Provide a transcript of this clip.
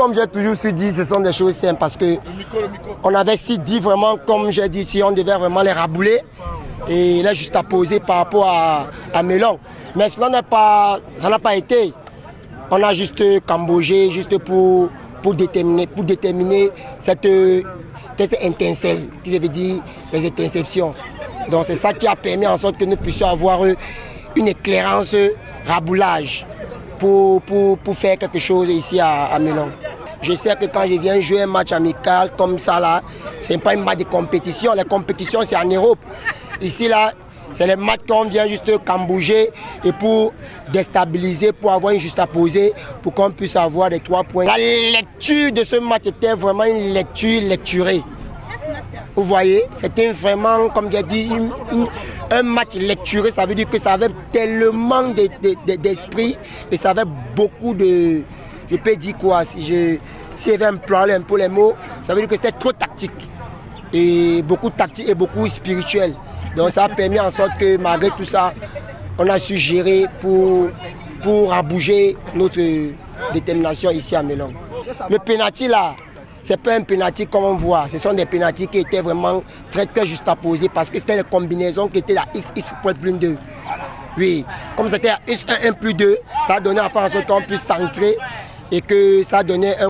comme j'ai toujours su dire, ce sont des choses simples parce que on avait si dit vraiment, comme j'ai dit, si on devait vraiment les rabouler et là juste à poser par rapport à Melon. Mais cela ça n'a pas été. On a juste cambogé, juste pour déterminer cette étincelle, qui veut dire les interceptions. Donc c'est ça qui a permis en sorte que nous puissions avoir une éclairance raboulage pour faire quelque chose ici à Melon. Je sais que quand je viens jouer un match amical comme ça là, ce n'est pas un match de compétition. Les compétitions c'est en Europe. Ici là, c'est les matchs qu'on vient juste cambouger et pour déstabiliser, pour avoir une juste à poser, pour qu'on puisse avoir les 3 points. La lecture de ce match était vraiment une lecture lecturée. Vous voyez, c'était vraiment, comme j'ai dit, un match lecturé. Ça veut dire que ça avait tellement d'esprit et ça avait beaucoup de... Je peux dire quoi, si j'avais employé un peu les mots, ça veut dire que c'était trop tactique. Et beaucoup tactique et beaucoup spirituel. Donc ça a permis en sorte que malgré tout ça, on a su gérer pour abouger notre détermination ici à Melon. Le pénalty là, c'est pas un pénalty comme on voit. Ce sont des pénaltys qui étaient vraiment très juste à poser parce que c'était les combinaisons qui étaient la XX plus 2. Oui, comme c'était X1 plus 2, ça a donné en sorte qu'on puisse centrer et que ça donnait un